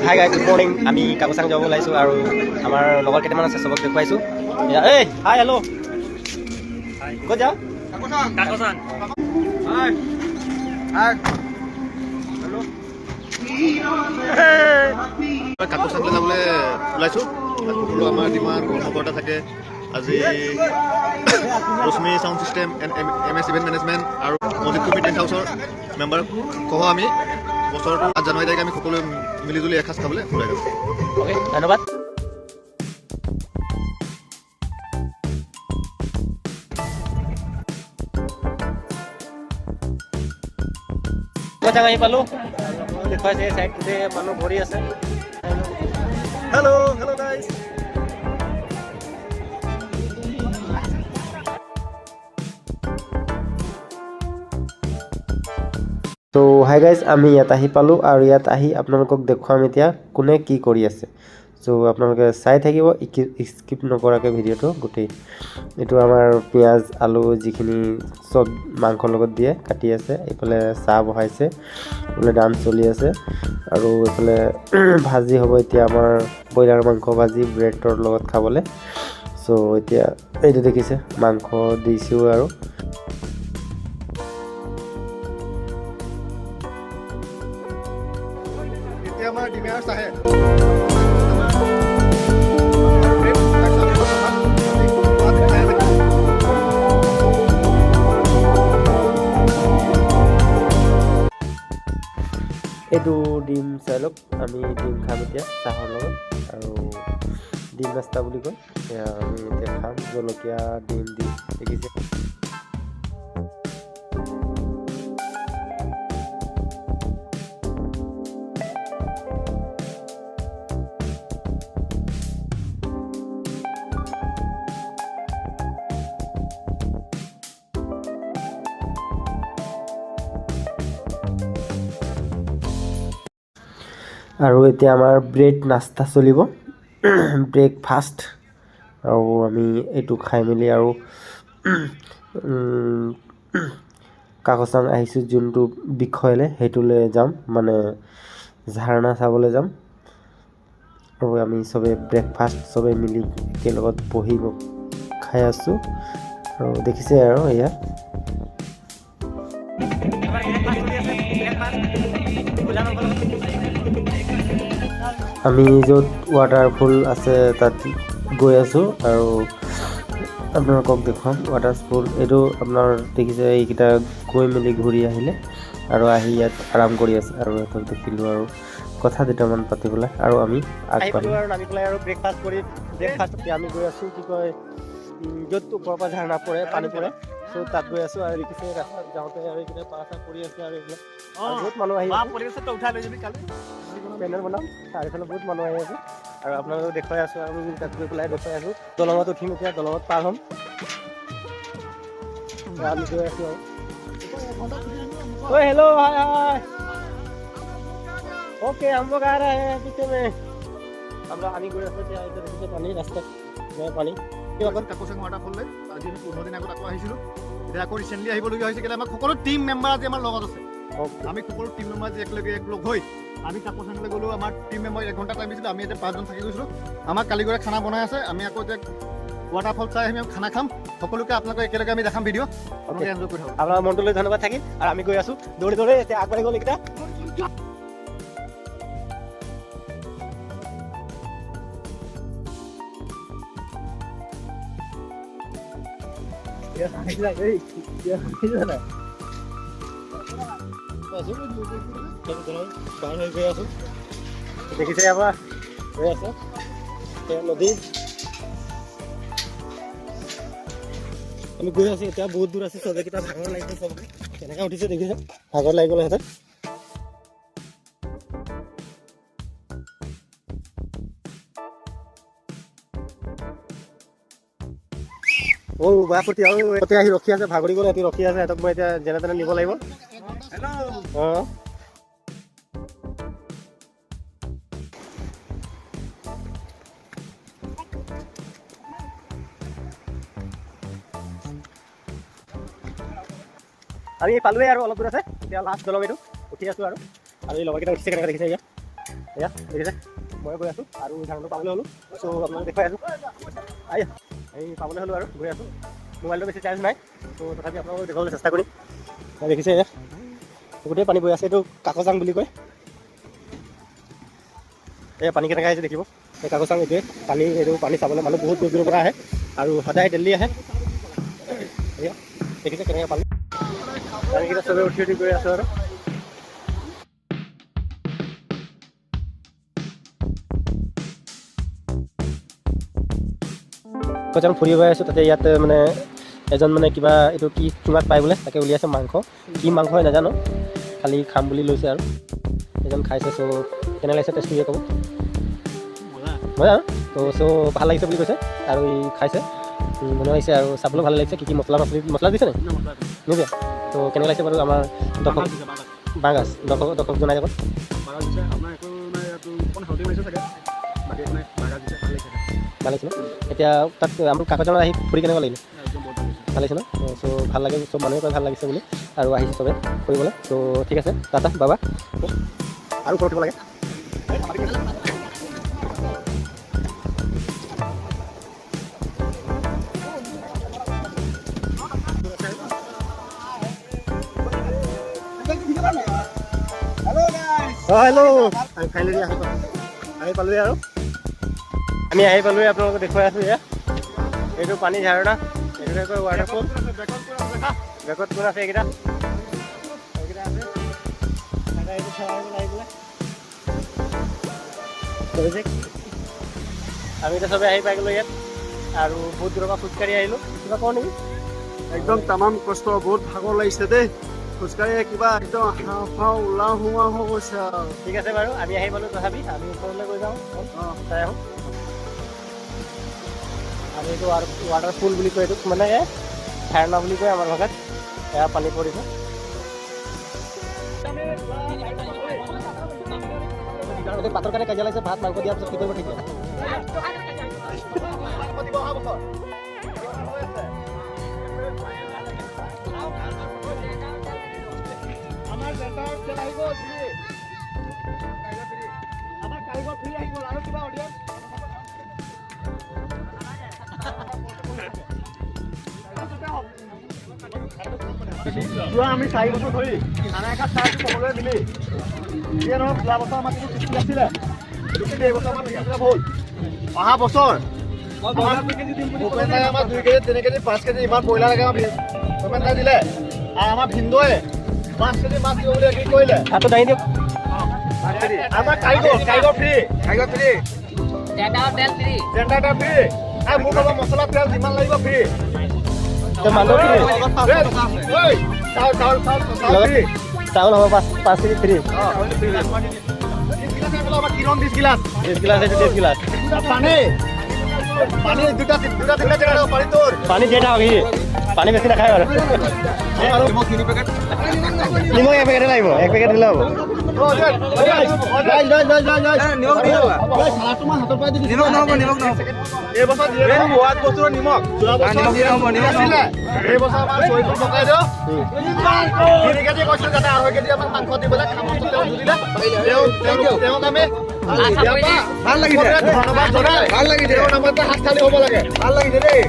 Hi guys good morning আমি কাকচাং যাব ওলাইছোঁ আৰু আমাৰ লগৰ কেইটামান আছে চবক দেখুৱাইছোঁ এই হাই হেল্ল' ক'ত যাওঁ কাকচাং হাই হাই কাকচাংলৈ যাবলৈ ওলাইছোঁ। আমাৰ যিমান কৰ্মকৰ্তা থাকে আজি Rashmi sound system M S event management আৰু মজিদ কমিটি টেণ্ট হাউচৰ মেম্বাৰ সহ আমি বছৰটো 8 জানুৱাৰী তাৰিখে আমি সকলোৱে মিলিজুলি এসাঁজ খাবলৈ ওলাই যাওঁ। অ'কে ধন্যবাদ। কাকচাং আহি পালোঁ দেখুৱাইছে এই চাইড গোটেই মানুহ ভৰি আছে। হেল্ল' হেল্ল' গাইজ তো হাই গাইজ আমি ইয়াত আহি পালোঁ আৰু ইয়াত আহি আপোনালোকক দেখুৱাম এতিয়া কোনে কি কৰি আছে। চ' আপোনালোকে চাই থাকিব স্কিপ নকৰাকৈ ভিডিঅ'টো গোটেই। এইটো আমাৰ পিঁয়াজ আলু যিখিনি চব মাংসৰ লগত দিয়ে কাটি আছে, এইফালে চাহ বহাইছে, এইফালে ডান্স চলি আছে আৰু এইফালে ভাজি হ'ব এতিয়া আমাৰ ব্ৰইলাৰ মাংস ভাজি ব্ৰেডৰ লগত খাবলৈ। চ' এতিয়া এইটো দেখিছে মাংস দিছোঁ আৰু আমাৰ ডিমাৰ্ছ আহে এইটো ডিম চাই লওক, আমি ডিম খাম এতিয়া চাহৰ লগত আৰু ডিম নাস্তা বুলি কয় সেয়া আমি এতিয়া খাম জলকীয়া ডিম দি দেখিছে। আৰু এতিয়া আমাৰ ব্ৰেড নাস্তা চলিব ব্ৰেকফাষ্ট আৰু আমি এইটো খাই মেলি আৰু কাকচাং আহিছোঁ যোনটো বিষয়লৈ সেইটোলৈ যাম, মানে ঝাৰণা চাবলৈ যাম আৰু আমি চবেই ব্ৰেকফাষ্ট চবেই মিলি একেলগত বহি খাই আছোঁ আৰু দেখিছে আৰু এয়া আমি য'ত ৱাটাৰফল আছে তাত গৈ আছোঁ আৰু আপোনালোকক দেখুৱাম ৱাটাৰফল। এইটো আপোনাৰ দেখিছে এইকেইটা গৈ মেলি ঘূৰি আহিলে আৰু আহি ইয়াত আৰাম কৰি আছে আৰু সিহঁতক দেখিলোঁ আৰু কথা দুটামান পাতিবলৈ আৰু আমি আগবাঢ়িলোঁ আৰু নামি পেলাই আৰু ব্ৰেকফাষ্ট কৰি আমি গৈ আছোঁ কি কয় য'ত ওপৰৰ পৰা ঝাৰণা পৰে পানী পৰে চ' তাত গৈ আছোঁ আৰু দেখিছে ৰাস্তাত যাওঁতে আৰু এইকেইটা পাৰ কৰি আছে আৰু এইবিলাক বহুত মানুহ আহি আছে উঠাই লৈ যাবি কালি পেনেল বনাম আৰু এইফালে বহুত মানুহ আহি আছে আৰু আপোনালোকক দেখুৱাই আছোঁ আৰু তাত গৈ পেলাই দেখুৱাই আছোঁ। দলঙত উঠিম এতিয়া দলঙত পাৰ হ'ম আমি গৈ আছোঁ আৰু ঐ হেল্ল' হাই হাই ओके हम लोग आ रहे हैं पीछे में আমি গৈ আছোঁ এতিয়া দেখিছে পানী ৰাস্তাত পানী কাকচাং ৱাটাৰফললৈ আজি আমি 15 দিন আগত আকৌ আহিছিলোঁ। এতিয়া আকৌ ৰিচেণ্টলি আহিবলগীয়া হৈছে কেলৈ আমাৰ সকলো টিম মেম্বাৰ আজি আমাৰ লগত আছে। আমি সকলো টিম মেম্বাৰ আজি একেলগে একলগ হৈ আমি কাকচাংলৈ গ'লোঁ। আমাৰ টিম মেম্বাৰ 1 ঘণ্টা টাইম দিছিলোঁ, আমি এতিয়া 5জন থাকি গৈছিলোঁ। আমাক কালিগৰে খানা বনাই আছে, আমি আকৌ এতিয়া ৱাটাৰফল চাই আমি খানা খাম। সকলোকে আপোনালোকে একেলগে আমি দেখাম ভিডিঅ' আপোনালোকে এনজয় কৰি থাকক। আপোনাৰ মনটোলৈ ধন্যবাদ থাকিল আৰু আমি গৈ আছোঁ দৌৰি দৌৰি এতিয়া আগবাঢ়ি গ'ল এইকেইটা দেখিছে আমাৰ হৈ আছে নদী আমি গৈ আছোঁ এতিয়া বহুত দূৰ আছে চবেইকেইটা ভাগৰ লাগিছে চবকে কেনেকৈ উঠিছে দেখিছে ভাগৰ লাগি গ'ল সিহঁতে বাপুতি আৰু ইয়াতে আহি ৰখি আছে ভাগৰি গ'ল সিহঁতি ৰখি আছে সিহঁতক মই এতিয়া যেনে তেনে নিব লাগিব। অঁ আমি পালোৱে আৰু অলপ দূৰ আছে এতিয়া লাষ্ট দলং এইটো উঠি আছোঁ আৰু এই লগৰকেইটা উঠিছে কেনেকৈ দেখিছে এতিয়া এয়া দেখিছে মই গৈ আছোঁ আৰু ঝাৰণটো পাবলৈ হ'লোঁ চ' আপোনালোকে দেখুৱাই আছোঁ এই পাবলৈ হ'লোঁ আৰু গৈ আছোঁ মোবাইলটো বেছি চাৰ্জ নাই ত' তথাপি আপোনালোকক দেখুৱাবলৈ চেষ্টা কৰিম দেখিছে এয়া গোটেই পানী বৈ আছে এইটো কাকজাং বুলি কয় এয়া পানী কেনেকৈ আহিছে দেখিব এই কাকজাং এইটোৱে পানী চাবলৈ মানুহ বহুত দূৰ দূৰৰ পৰা আহে আৰু সদায় দিল্লী আহে এয়া দেখিছে কেনেকৈ পানীকেইটা চবে উঠি উঠি গৈ আছোঁ আৰু কাকজাং ফুৰি গৈ আছোঁ তাতে ইয়াত মানে এজন মানে কিবা এইটো কি কিমান পায় বোলে তাকে উলিয়াইছে মাংস কি মাংস হয় নাজানো খালি খাম বুলি লৈছে আৰু এজন খাইছে চ' কেনে লাগিছে টেষ্টটোৱে ক'ব মজা তো চ' ভাল লাগিছে বুলি কৈছে আৰু ই খাইছে বনাইছে আৰু চাবলৈ ভাল লাগিছে কি মছলা দিছে নে নিদিয়া তো কেনে লাগিছে বাৰু আমাৰ বাঁহগাজ দৰ্শক জনাই যাব ভাল লাগিছে ন এতিয়া তাত আমাৰ কাকজাঙত আহি ফুৰি কেনেকুৱা লাগিলে ভাল লাগিছে ন চ' ভাল লাগে চব মানুহে কয় ভাল লাগিছে বুলি আৰু আহিছে চবে ফুৰিবলৈ ত' ঠিক আছে টাটা বাবা আৰু ক'ত উঠিব লাগে হেল্ল' আমি ফাইনেলি আহি পালোঁহি আৰু আমি আহি পালোঁহি আপোনালোকক দেখুৱাই আছোঁ এয়া এইটো পানী ঝাৰণা এইটোকে কয় ৱাটাৰফল বেকত কোন আছে এইকেইটা আছে আমি এতিয়া চবেই আহি পাই গ'লোঁ ইয়াত আৰু বহুত দূৰৰ পৰা খোজকাঢ়ি আহিলোঁ কিবা কওঁ নেকি একদম তামাম কষ্ট বহুত ভাগৰ লাগিছে দেই খোজকাঢ়ি কিবা একদম হাঁও ওলাও সোমাও হৈ গৈছে আৰু ঠিক আছে বাৰু আমি আহি পালোঁ তথাপি আমি ওচৰলৈ গৈ যাওঁ চাই আহোঁ আৰু এইটো ৱাটাৰফল বুলি কয় এইটোক মানে ঝাৰণা বুলি কয় আমাৰ ভাষাত এয়া পানী পৰিব পাতৰ কাৰণে কাজিয়া লাগিছে ভাত মাংস দিয়াৰ পিছত কি কৰিব ঠিক নাই আমি 4 বছৰ ধৰি খানা এসাঁজ চাইছোঁ সকলোৱে মিলি যিয়ে নহওক যোৱা বছৰ আমাৰ কিছু সৃষ্টি আছিলে এই বছৰ আমাৰ হ'ল অহা বছৰ ভূপেন দাই আমাক 2 কেজি 3 কেজি 5 কেজি ইমান ব্ৰইলাৰ লাগে ভূপেন দাই দিলে আৰু আমাৰ ভিনদৌৱে 5 কেজি মাছ দিব বুলি এগ্ৰি কৰিলে হাতটো দাঙি দিয়ক আমাৰ কাৰিকৰ ফ্ৰী টেণ্ডাৰ ফ্ৰী আৰু মোৰ লগত মছলা তেল যিমান লাগিব ফ্ৰী চাউল হ'ব 5 কেজি ফ্ৰী কিরণ 20 গিলাস 20 গিলাস আছে 20 গিলাস পানী দুটা তিনটা জেগা পানী তোর পানী যেটা হবে পানী বেশি না খাই আর নিমখ 3 প্যাকেট নিমখ 1 প্যাকেট লাগিব 1 প্যাকেট দিলে হ'ব এই বছর দিয়ে মোয়াত বছর নিমখ এই বছর আমার সইটো পকাই দিও 3 কেজি কইছো যাতে 2 কেজি আমার মাংস দিবলে খামত তেল দিলা তেও আমি ভাল লাগিছে ধন্যবাদ জনাই ভাল লাগিছে নামতে হাত খালি হ'ব লাগে ভাল লাগিছে দেই